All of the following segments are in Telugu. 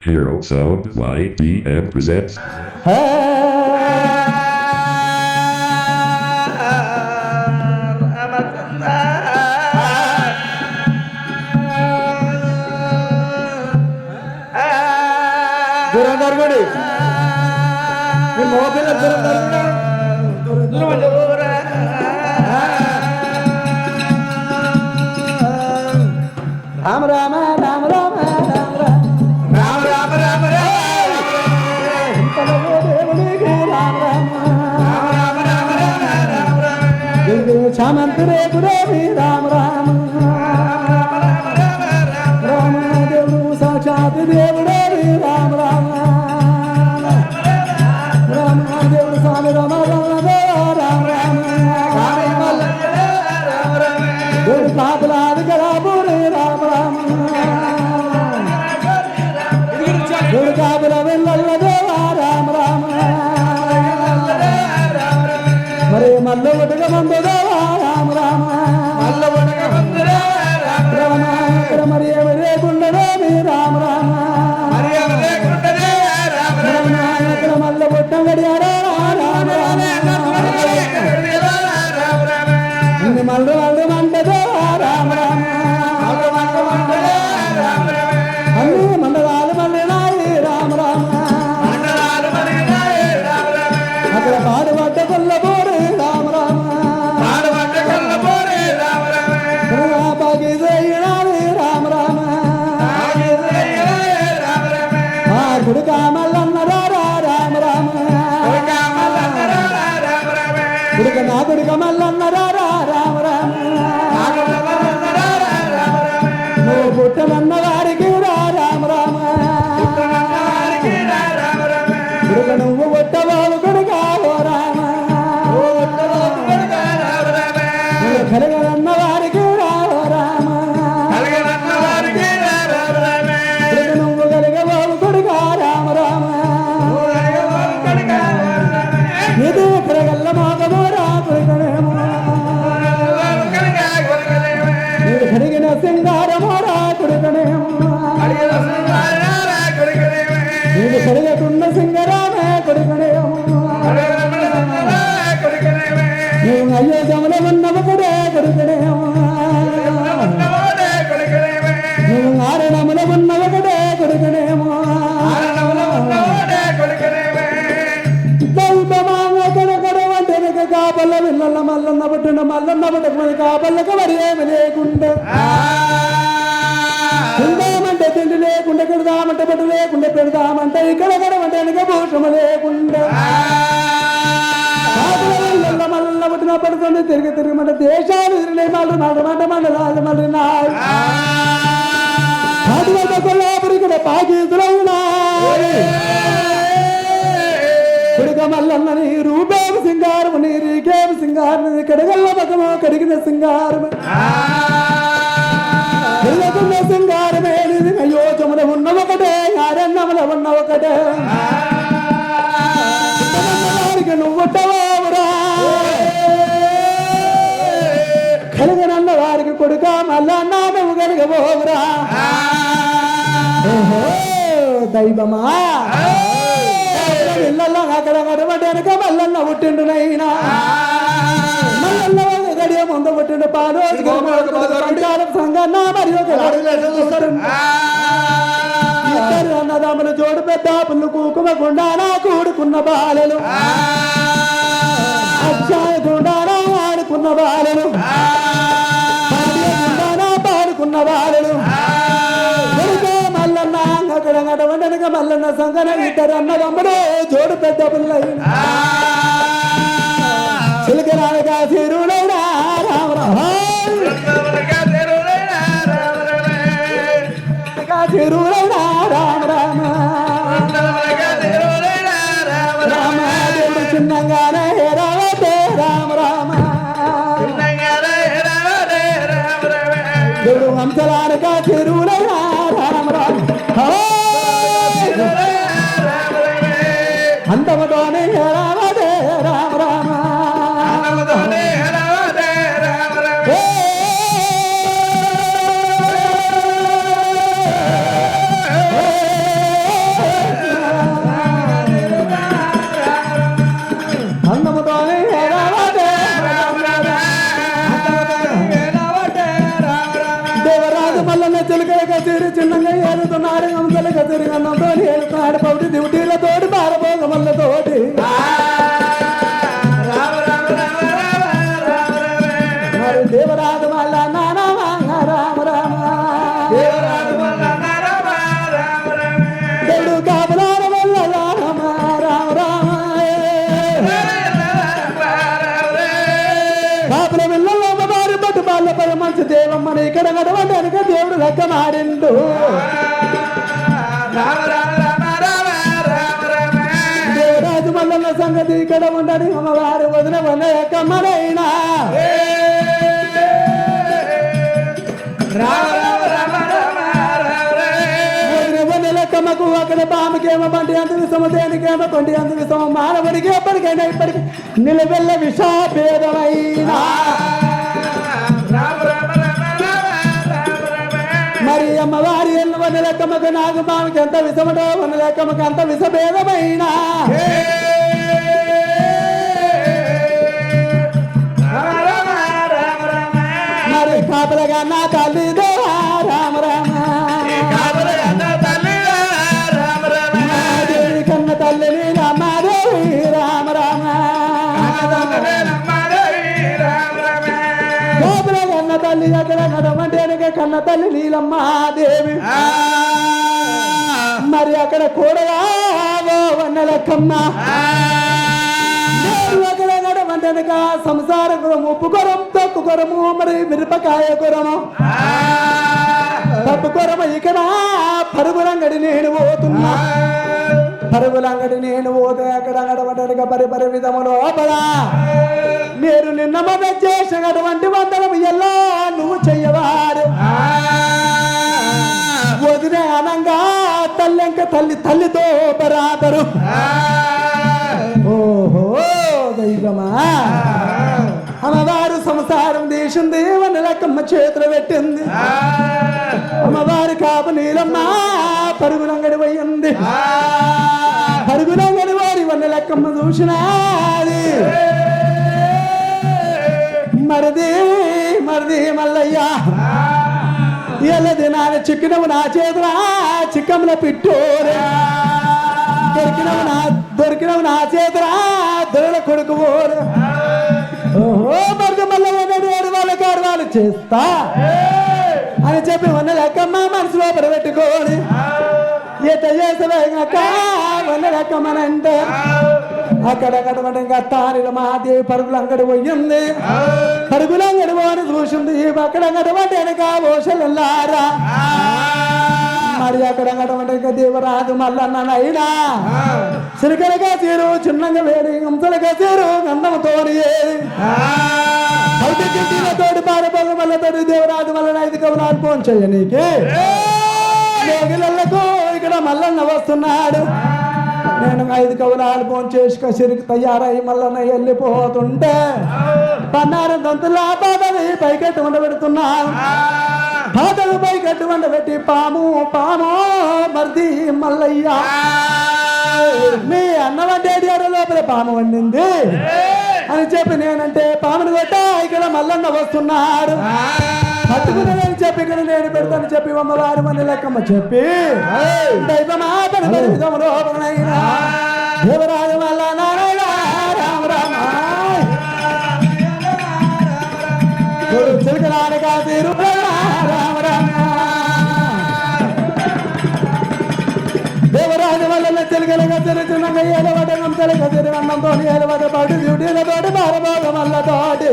Hero Sound YDM presents. Durandar mobil Ram Ram Ram Ram Ram Ram Ram Ram Ram Chamantre Gure Ram Ram Ram Devu Sachat Devu Ram Ram Ram Devu Sami Ram Ram Ram Ram Devu Kapla Garabure Ram Ram Devu Kapla Vellalla Ram Ram Mare Mallu Vadaga Mandada Ram Ram Mallu Vadaga Mandada Ram Ram Mariya Mare Kundada Ram Ram Mariya Mare Kundada Ram Ram Mallu Vadaga Ram Ram Mallu Mallu Mandada Ram Ram Mallu Mallu Mandada Ram Ram Mallu Mandadalu Mandadai Ram Ram Mandadalu Mandadai Ram Ram Akala paadu vatta kollabore Ram Ram paadu vatta kollabore Ram Ram Paagi zayinare Ram Ram Paagi zayinare Ram Ram Kuduka mallannara Ram Ram Kuduka mallannara Ram Ram Kuduka na kuduka mallannara Ram Ram Kuduka mallannara Ram Ram No puttananna variki Ram Ram puttananna variki Ram Ram Kuduka nuvu ottavalu kuduka Ram ottavalu kuduka Ram Ram kalaganna variki Ram kalaganna variki Ram Ram kuduka nuvu kalagavu kuduka Ram Ram kalagavu kuduka Ram Ram idu kalagalla magavara kudukanemu kalagalla kudukanemu idu kaligina singara mora kudukanemu kaligina singara kudukanemu idu kaligatunna singarame kudukanemu kaligatunna singara kudukanemu idu ayyo jamala vannavakade kudukanemu idu aranamala vannavakade kudukanemu aranamala vannavakade kudukanemu దైవమాంగ కనకడవంటెనక కాపల్ల విల్లల్ల Mallanna పట్టున మల్లన్న పట్టుకుని కాపల్లక వరియేమి లేకుండా తిందామంటే తిండి లేకుండా పెడదామంటే పట్టు లేకుండా పెడదామంటే ఇక్కడ కడమంటే వెనక భూషము లేకుండా కాపల విల్లల్ల మల్లన్న పట్టున పడుతుంది తిరిగి తిరిగిమంటే దేశాలు తిరిగి మళ్ళీ మంట మండలాలు మళ్ళీ నాయ్ అటువంటి కొల్లాపురి ఇక్కడ పాకీతులైనాయి కుడుక మల్లన్న నీ రూపేమ సింగారము నీ రీకేమ సింగారం కడగల్ల మగము కడిగిన సింగారము కడిగకున్న సింగారమే నీది అయోచముల ఉన్న ఒకటే ఆరణ్యముల ఉన్న ఒకటే వారికి నువ్వుట్టవావురా కలగనన్న వారికి కొడుక మల్లన్న నువ్వు కలగబోవురా దైవమా ఇళ్ళల్లో అక్కడ కడబడ్డానుక మల్లన్న పుట్టిండు నైనా మల్లన్న గడియ ముందు పుట్టిండు పాలు సంగన్న మరియు ఇద్దరు అన్నదమ్ములు జోడు పెద్ద పుల్లు కూకుమ గుండానా కూడుకున్న బాలలు అక్షాయ గుండానా ఆడుకున్న బాలలు గుండానా పాడుకున్న బాలలు మల్లన్న అక్కడ గడవండనక మల్లన్న సంగన ఇద్దరు అన్నదమ్ముడు జోడు పెద్ద పిల్లైన చిలకరాలుగా తిరుడైనా తిరుడైనా రామ రామ రామ దేవుడు చిన్నంగానే రావతే రామ రామ దేవుడు వంశలాలుగా తిరుడైనా రామ రామ అంతమతోనే రావదే రామ రామ తిరిగన్నంతో వెళ్తున్నాడు పౌటి డ్యూటీలతోటి బారభోగములతోటి మరి దేవరాజు మల్ల నారామ రామ రామ చెడు కాపులాల వల్ల రామ రామ రామ కాపుల పిల్లలు అమ్మవారి పట్టు బాళ్ళ పది మంచి దేవమ్మని ఇక్కడ నడవడానికి దేవుడు లెక్క మారిండు దేవరాజు మల్లన్న సంగతి ఇక్కడ ఉండని అమ్మవారి వదిన వల్ల ఎక్కమ్మనైనా లెక్కమ్మకు అక్కడ పాముకేమో బండి అంత విషమ దేనికేమో కొండి అంత విషమ మానవుడికి ఎప్పటికైనా ఇప్పటికి నిలబెల్ల విషాభేదమైనా మరి అమ్మవారి ఎన్న వన్న లెక్కమ్మకు నాకు పాముకి ఎంత విషమటో వన్న లెక్కమ్మకి అంత విషభేదమైనా మరి కాపలగా నా తల్లి రామ రామ కన్న తల్లిని రమ్మాదేవి రామ రామ కాపల కన్న తల్లి అక్కడ నడమంటే కన్న తల్లి నీలమ్మాదేవి మరి అక్కడ కూడగా వన్నెలక్కమ్మ అక్కడ నడమంటేనక సంసార గురం ఉప్పు కొరం తొక్కు కొరము మరి మిరపకాయ కొరము పప్పు కొరమ ఇక్కడ పరుగులంగడి నేను పోతున్నా పరుగులంగడి నేను పోతే అక్కడ నడమంటేనక పరి విధము లోపల మీరు నిన్న మన చేసినటువంటి వందనం ఎలా నువ్వు చెయ్యవారు వదిలే అనంగా తల్లింక తల్లితో బరాబరు ఓహో దైవమా అమ్మవారు సంసారం దేశంది వన్న లెక్కమ్మ చేతులు పెట్టింది అమ్మవారి కాపు నీలమ్మ పరుగులంగడి పోయింది పరుగులంగడి వారి వన్న లెక్కమ్మ చూసినాది మరిది మల్లయ్యా ఇలా దినాన్ని చిక్కినవు నా చేతులా చిక్కముల పిట్టోరే దొరికినవు నా చేతులా దొరల కొడుకు ఓరు ఓహో మరుగు మల్లయ్య వాళ్ళ కార్యాలు చేస్తా అని చెప్పి వన్న లెక్కమ్మ మనసులో పెట్టుకోని ఎట చేసేక వన్న లెక్కమ్మనంటే అక్కడ ఇంకా తారిలో మహాదేవి పరుగులు అంగడి పోయింది పరుగులు అంగడి పోని చూసింది అక్కడ అంగడమంటే వెనక ఓషల్లారా మరి అక్కడ అంగడమంటే దేవరాజు మల్లన్ననైనా సిరికలగా తీరు చిన్నంగా వేడి హంసలుగా తీరు గంధంతోని తోటి పారపల్లి మల్లతోటి దేవరాజు మల్లన 5 కవనాలు ఫోన్ చెయ్యనీకి లోగిలకు ఇక్కడ మల్లన్న వస్తున్నాడు నేను 5 కవనాలు ఫోన్ చేసి కసిరికి తయారై మల్లన్న వెళ్ళిపోతుంటే పన్నార దంతులా బాధని పైకెట్టు వండబెడుతున్నాను బాధలు పైకెట్టు వండబెట్టి పాము మర్ది మల్లయ్య మీ అన్న వంటేది లోపల పాము వండింది అని చెప్పి నేనంటే పాముని కొట్ట ఇక్కడ మల్లన్న వస్తున్నాడు పట్టుకున్నానని చెప్పి ఇక్కడ నేను పెడతాను చెప్పి అమ్మవారి మన లెక్కమ్మ చెప్పి దేవరాజు మల్ల నారాయణ రామ రామ చిలకరాని కాదు రామ రామ దేవరాజు వల్ల చిలకలుగా చిరుచున్నగా ఏలవటం చిలక తిరువన్నంతో ఏలవట పాటు డ్యూటీలతోటి బారభోగం వల్లతోటి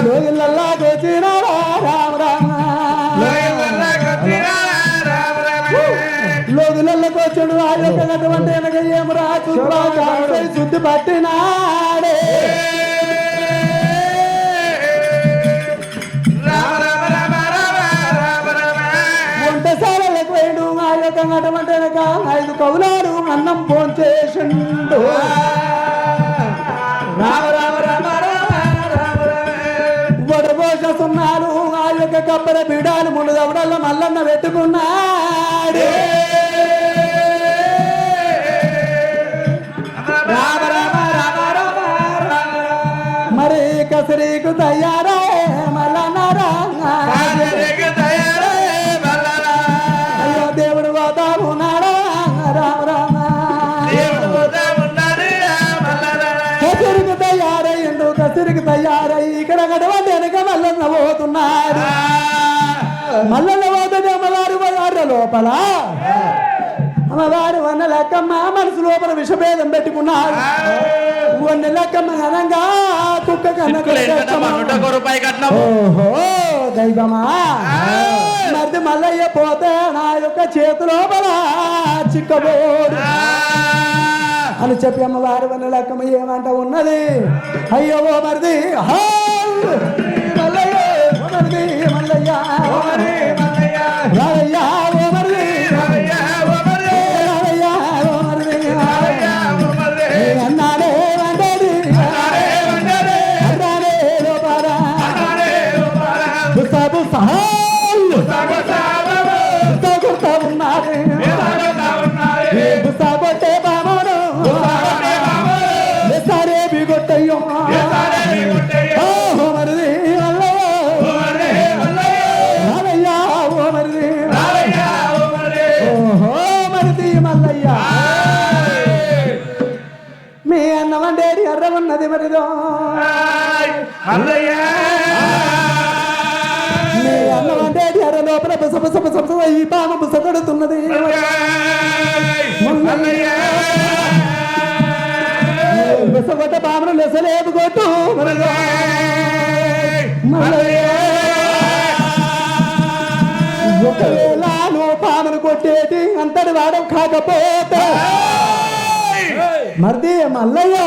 లోగిళ్ళల్లా కోచినా రామ రామ లోగిళ్ళ కోచుడు ఆ యొక్క అటువంటి వెనక ఏం రాజు శుద్ధి పట్టినాడే వంటశాలకు వేడు ఆ యొక్క అటువంటి వెనక 5 కవులారు అన్నం భోంచేసిండు రామ రామ రామ వడబోసున్నారు ఆ యొక్క కబ్బర బీడాలు ముందు దవడల్లో మల్లన్న పెట్టుకున్నాడు రామ రామ రామ రామ మరి కసరీకు తయారా మల్లన్న రామ మల్లయ్యార ఇక్కడ గడవండి వెనక మల్లన్న పోతున్నారు మల్లన్న పోతుంది అమ్మవారు వారి లోపల అమ్మవారు వన్న లెక్కమ్మ మనసు లోపల విషభేదం పెట్టుకున్నారు వన్న లెక్కమ్మ ఘనంగా కుక్క కన్నా ఓహో దైవమా మరి మల్లయ్య పోతే నా యొక్క చేతి లోపల చిక్కబోడు అని చెప్పి అమ్మవారు వన్న లెక్కమ్మ ఏమంట ఉన్నది అయ్యో ఓ మరిది మల్లయ్య ఓ మరిది మల్లయ్య రావయ్య ఓ మరిది అన్నాడే వండేది అన్నాడే లోపారా బుసా బుసా కొడతా ఉన్నారు బుసా కొట్టే బామను సరే బిగొట్టయ్యో ఓహో మరిది రావయ్యా ఓ మరిది ఓహో మరిది మల్లయ్య మీ అన్న వండేది ఎర్ర ఉన్నది మరిదో మీ అన్న వండేది ఎర్ర లోపల బుస బుస బుస బుస ఈ పాము బుస కొడుతున్నది బుస కొట్ట పామును లెసలేపు కొట్టు మరిదో ఒకవేళ నువ్వు పామును కొట్టేటి అంతటి వాడవు కాకపోతే మరిది మల్లయ్య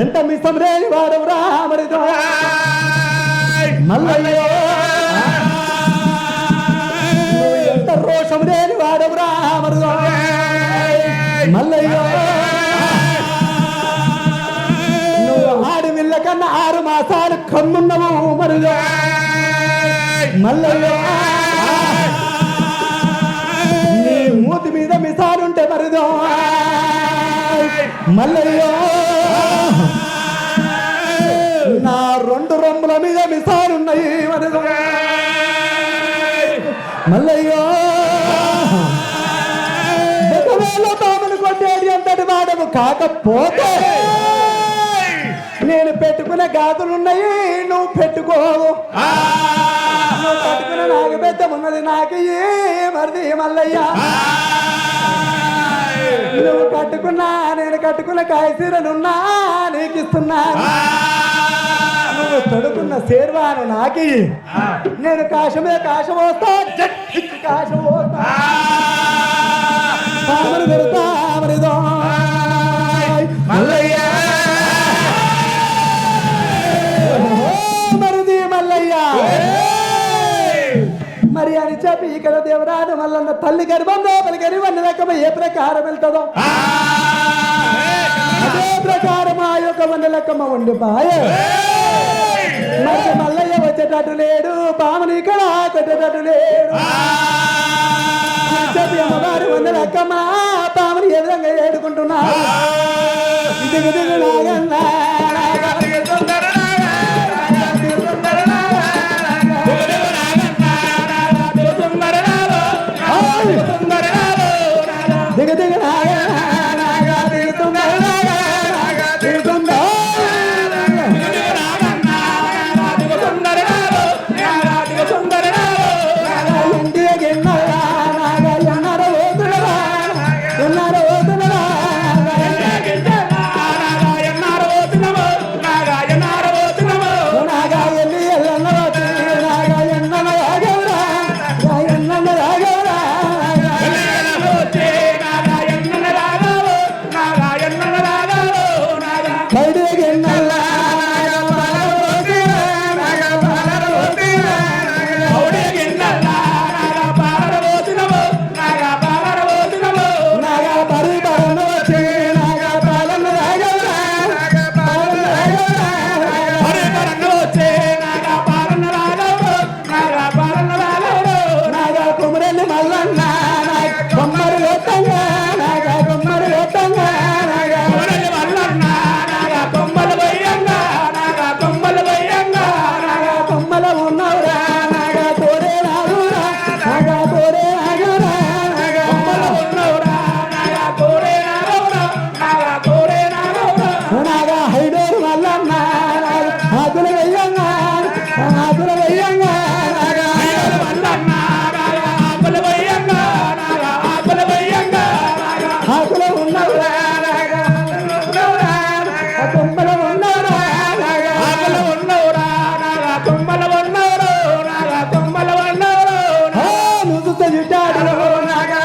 ఎంత మిసం రేని వాడవు రా మరిదో మల్లయ్య నువ్వు ఎంత రోషం రేని వాడవు రా మరిదో మల్లయ్య నువ్వు ఆడి విల్ల కన్నా 6 మాసాలు కన్నున్నవు మరిదో మల్లయ్య నీ మూతి మీద మిసాలుంటే మరిదో మల్లయ్య నా 2 రొమ్ముల మీద మిసాలున్నాయి మరిదో మల్లయ్య ఒకవేళ పామును కొట్టేది అంతటి వాడము కాకపోతే నేను పెట్టుకున్న గాజులున్నాయి నువ్వు పెట్టుకోవు నువ్వు పెట్టుకున్న నాకు పెద్ద ఉన్నది నాకు మరిది మల్లయ్య నువ్వు కట్టుకున్నా నేను కట్టుకున్న కాయసీరనున్నా నీకు ఇస్తున్నాను నువ్వు తొడుకున్న శేర్వాను నాకి నేను కాశమే కాశం వస్తా కాశం వస్తా పెడతా మరిదో మల్లయ్య మరిది మల్లయ్య మరి అని చెప్పి ఇక్కడ దేవరాడు మల్లన్న తల్లి గర్భంలో పలికరి వన్న రకమ ఏ ప్రకారం వెళ్తుందో అదే ప్రకారం ఆ యొక్క వన్న లెక్కమ్మ ఉండి పాయ మరి మల్లయ్య వచ్చేటట్టు లేడు పాముని ఇక్కడ కొట్టేటట్టు లేడు చెప్పి అమ్మవారు వన్న లెక్కమ్మ పాముని ఏ విధంగా ఏడుకుంటున్నారు దిగు దిగు నాగన్నా దిగ దిగ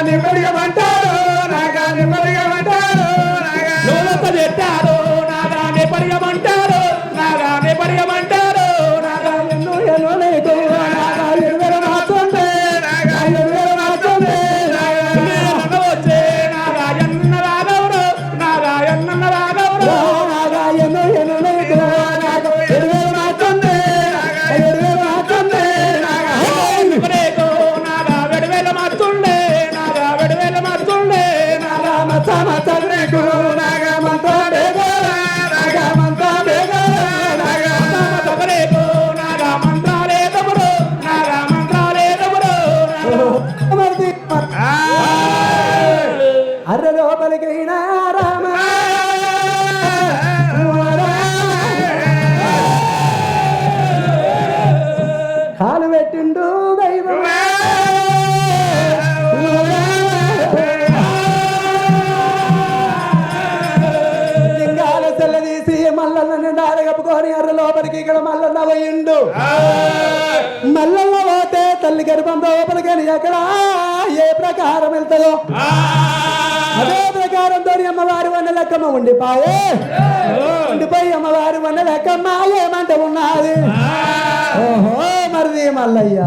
నిమ్మడిగమంటారు నాగా నిమ్మడిగమంటారు నూనెతో పెట్టారు నాగా నిమ్మడిగమంటారు నాగా నిమ్మడిగమంటారు నాగా ఎన్నో ఎన్నో నీకు నాగా ఎరువేల మాత్రమే నాగా ఎరువేల మాత్రమే నాగా వచ్చే నాగా ఎన్న రాగవరు నాగా ఎన్న రాగవరు నాగా ఎన్నో ఎన్నో నీకు నాగా ఎరువేల మాత్రమే నాగా ఎరువేల మాత్రమే నాగా నీకు నాగా వెడవేల మాత్రమే నాగా వెడవేల మాత్రమే నాగా మచ్చ మచ్చ నీకు నాగా మంత్ర బేగల నాగా మంత్ర బేగల నాగా మచ్చ నీకు నాగా మంత్రాలే తమ్ముడు నాగా మంత్రాలే తమ్ముడు అమర్ది అర్ర లోపలికైనా రామ కాలు పెట్టిండు దైవం లింగాల తెల్లదీసి మల్లన్న డాల కప్పుకొని అర్ర లోపలికి ఇక్కడ మల్లన్న పోయిండు మల్లన్న పోతే తల్లి గర్భం లోపలికని ఎక్కడ ఏ ప్రకారం వెళ్తుందో అదే ప్రకారంతో అమ్మవారి వన్న లెక్కమ్మ ఉండిపోయి అమ్మవారి వన్న లెక్కమ్మ ఏమంట ఉన్నది ఓహో మరిది మల్లయ్య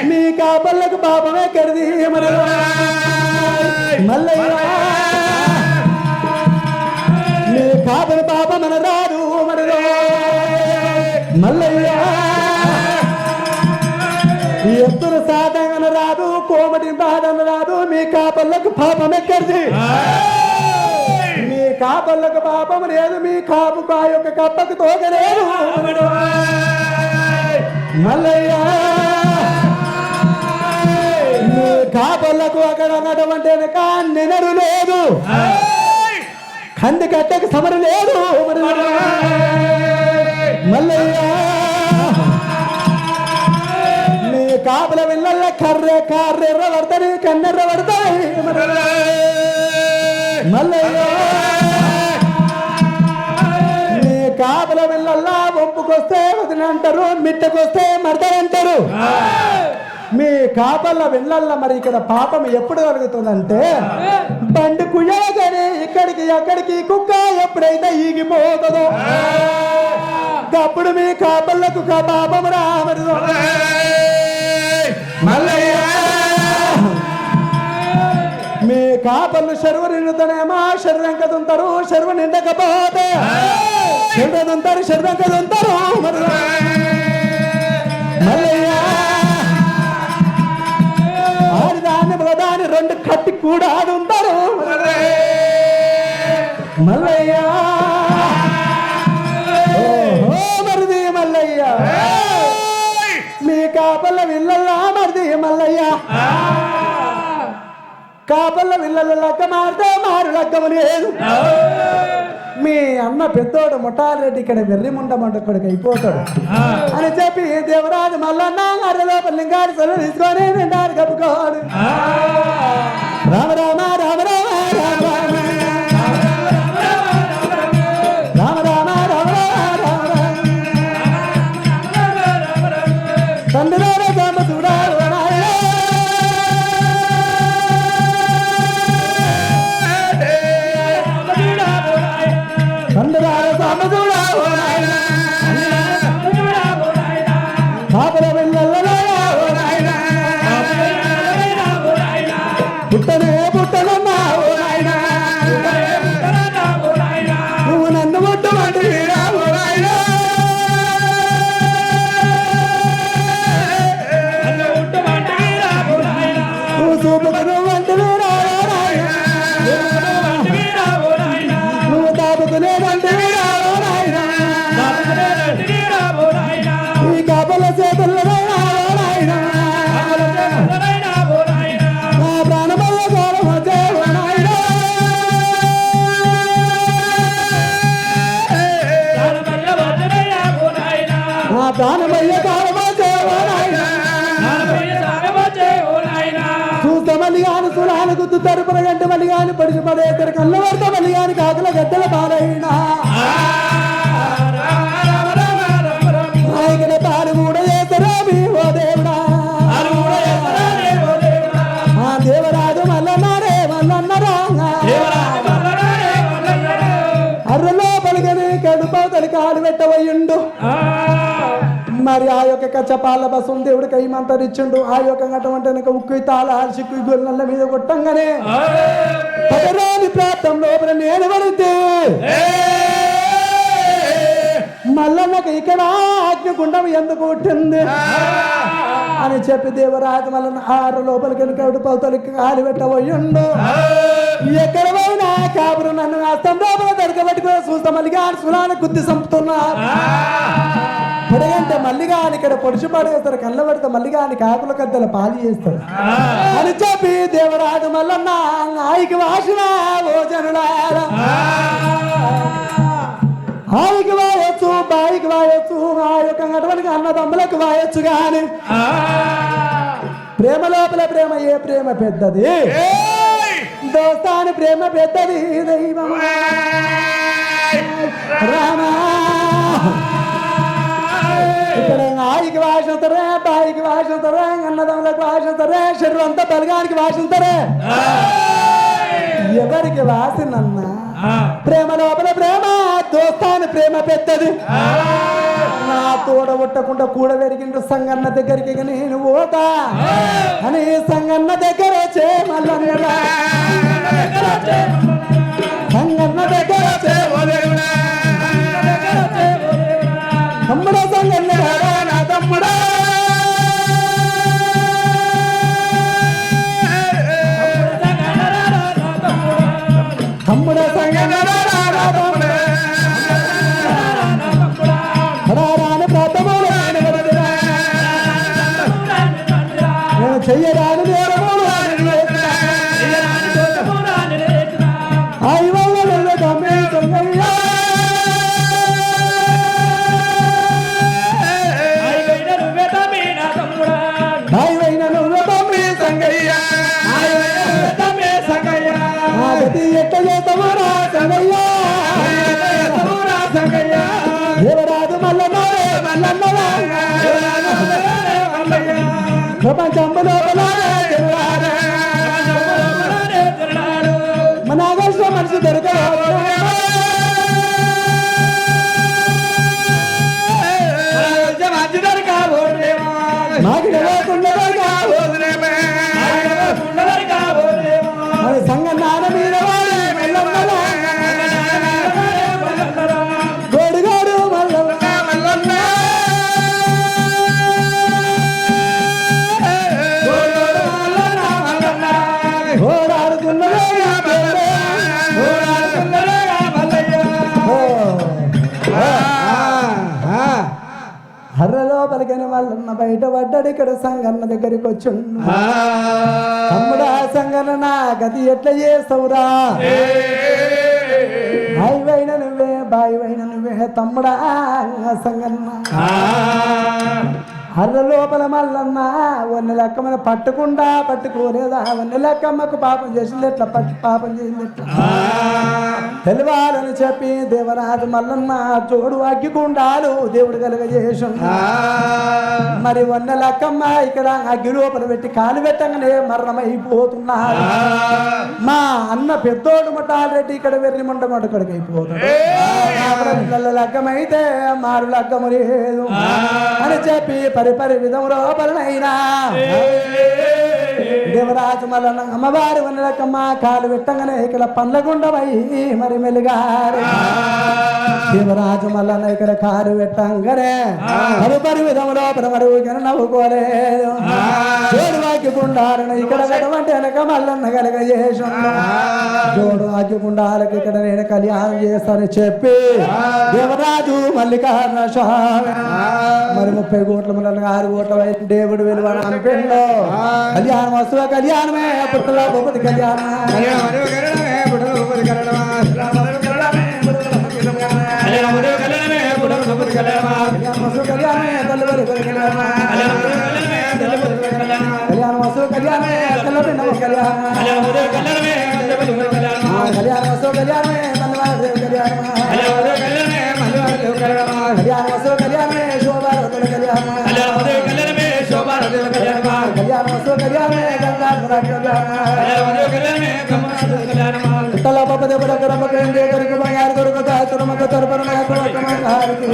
మీ కాపళ్ళకు పాపం ఎక్కడిది మరి మల్లయ్య మీ కాపల పాపం మన రాదు మరి మల్లయ్య ఎత్తున సాధన రాదు కోమటి బాధన రాదు మీ కాపళ్ళకు పాపం ఎక్కడిది మీ కాపళ్ళకు పాపం లేదు మీ కాపు కా యొక్క కప్పకు తోగలేదు మల్లయ్య మీ కాపళ్ళకు అక్కడ అన్నటువంటి నినరు లేదు కంది కట్టకు సమరు లేదు మల్లయ్య నీ కాపుల వెళ్ళల్ల కర్రెర్ర పడతాయి కన్నెర్ర పడతాయి మల్లయ్య నీ కాపుల వెళ్ళల్లా ఒప్పుకొస్తే వదినంటారు మిట్టకొస్తే మడతారంటారు మీ కాపల్ల వెళ్ళల్ల మరి ఇక్కడ పాపం ఎప్పుడు కలుగుతుందంటే బండి కుయ్యగానే ఇక్కడికి ఎక్కడికి కుక్క ఎప్పుడైతే ఈగిపోతుందో అప్పుడు మీ కాపళ్ళకు పాపం రామరు మల్లయ్య మీ కాపళ్ళు చెరువు నిండుతానేమో శరీరం కదుంటారు చెరువు నిండకపోతే చెరువుంటారు శరీరం కదుంటారు మరి మల్లయ్య ఆడిదాన్ని మగదాన్ని రెండు కట్టి కూడా ఉంటారు మల్లయ్య ఓహో మరిది మల్లయ్య మీ కాపల్ల విల్లల్లా మరిది మల్లయ్య కాపల్ల విల్లల లెక్క మారితే మారు లెక్కము లేదు మీ అన్న పెద్దోడు ముఠారెడ్డి ఇక్కడ వెర్రి ముండమంట కొడుకు అయిపోతాడు అని చెప్పి దేవరాజు మల్లన్న అర్ర లోపల లింగాడి సొల్లు తీసుకొని నిండారు కప్పుకోడు రామ రామ రామ రామ రామ రామ రామ రామ రామ తండ్రి రామ చూడాలి పుట్టనే పుట్టనున్నావు నాయనా నువ్వు నన్ను ముట్టమంటే రావు నాయనా నువ్వు చూపుకు నువ్వంటే రావు నాయనా నువ్వు తాపుకునేదంటే రావు నాయనా ఈ కాపల చేతుల్లో రావు నాయనా ప్రాణమయ్య చూస్త మళ్ళీ కాని సురాలు గుద్దు తరుపున గంట మళ్ళీ కాని పడిచి పడేతరు కళ్ళ పడత మళ్ళీ కాని కాకుల గద్దెల పాలైనా ఆయన పాలు కూడా చేస్తారా మీ ఓ దేవుడా లోపలికి ఆలు పెట్టబోయిండు మరి ఆ యొక్క కచ్చపాల బసం దేవుడికి ఏమంతరిచ్చిండు ఆ యొక్క అటువంటి వెనక ఉక్కు తాళాలు చిక్కు గొల్లల మీద కొట్టంగానే పదరాని ప్రాంతం లోపల నేను పడితే మల్లన్నకు ఇక్కడ అగ్నిగుండం ఎందుకు పుట్టింది అని చెప్పి దేవరాజు మల్లన్న ఆరు లోపలికి వెనుకడు పౌతలకి కాలు పెట్టబోయిండు ఎక్కడ పోయినా కాపురు నన్ను అస్తం లోపల దొరకబెట్టుకుని చూస్తా మళ్ళీగా సులాన్ని గుద్ది చంపుతున్నా పొడగంటే మల్లిగా అని ఇక్కడ పొడిచి పడేస్తారు కళ్ళ పెడితే మల్లిగా అని కాకుల కద్దల పాలు చేస్తారు అని చెప్పి దేవరాజు మల్లన్న ఆయికి వాసిన భోజనులారా ఆయికి వాయొచ్చు బాయికి వాయొచ్చు ఆ యొక్క అటువంటి అన్నదమ్ములకు వాయొచ్చు గాని ప్రేమ లోపల ప్రేమ ఏ ప్రేమ పెద్దది దోస్తాని ప్రేమ పెద్దది దైవం రామా ఇక్కడ ఆయికి వాసిస్తారే బాయికి వాసిస్తారే అన్నదమ్ములకు వాసిస్తారే శరీరం అంతా బలగానికి వాసిస్తారే ఎవరికి వాసినన్నా ప్రేమ లోపల ప్రేమ దోస్తాని ప్రేమ పెద్దది నా తోడ కొట్టకుండా కూడా పెరిగిండు సంగన్న దగ్గరికి నేను పోతా అని సంగన్న దగ్గర మల్లన్న సంగన్న దగ్గర తమ్ముడా సంగన్న నా తమ్ముడా తమ్ముడా సంగన్న చెయ్యరాని నేరములు దేవరాజు మల్లన్న ప్రపంచంలో మన ఆగస్టు మనిషి దొరకదు సంగన్నాన మీద గోడుగాడు మల్లన్న హర్రలో పలికిన వాళ్ళన్న బయట పడ్డాడు ఇక్కడ సంగన్న దగ్గరికి వచ్చిండు తమ్ముడా సంగన్న నా గది ఎట్లా చేస్తావురా బాయివైన నువ్వే బాయివైన నువ్వే తమ్ముడా సంగన్న హర్ర లోపల మల్లన్న వన్నె లెక్కమని పట్టుకుండా పట్టుకోలేదా వన్నె లెక్కమ్మకు పాపం చేసింది ఎట్లా పాపం చేసింది ఎట్లా తెలవాలని చెప్పి దేవరాజు మల్లన్న తోడు అగ్గికుండాలు దేవుడు కలుగజేసు మరి వన్నె లెక్కమ్మ ఇక్కడ అగ్గి లోపల పెట్టి కాలు పెట్టంగానే మరణమైపోతున్నారు మా అన్న పెద్దోడు ముట్టారెడ్డి ఇక్కడ వెర్రి ముండ మటుకడికి అయిపోతాడు లగ్గమైతే మారు లగ్గము లేదు అని చెప్పి పరిపరి విధంలో పరనైనా దేవరాజు మల్లన్న అమ్మవారి వన్నెలకమ్మ కాలు పెట్టంగానే ఇక్కడ పండ్లగుండమై మరి మెలుగారు దేవరాజు మల్లన్న ఇక్కడ కాలు పెట్టంగానే పరిపరి విధంలో పరమరు నవ్వుకోలేదు జోడు వాక్యకుండాలను ఇక్కడ వెనవంటి వెనక మల్లన్న కలగజేసు జోడు వాక్యకుండాలకు ఇక్కడ నేను కళ్యాణం చేస్తానని చెప్పి దేవరాజు మల్లికార్జున స్వామి మరి 30 కోట్ల మల్లన్న 6 కోట్ల వైపు దేవుడు విలువ అనిపిండు కళ్యాణం వస్తువ కళ్యాణమే పుట్టల భూపతి కళ్యాణం కళ్యాణం వస్తువ కళ్యాణమే కళ్యాణం వస్తువ కళ్యాణమే కళ్యాణ వస్తువ కళ్యాణమే శోభారతుల కళ్యాణ వస్తువ కళ్యాణమే గంగా గారికి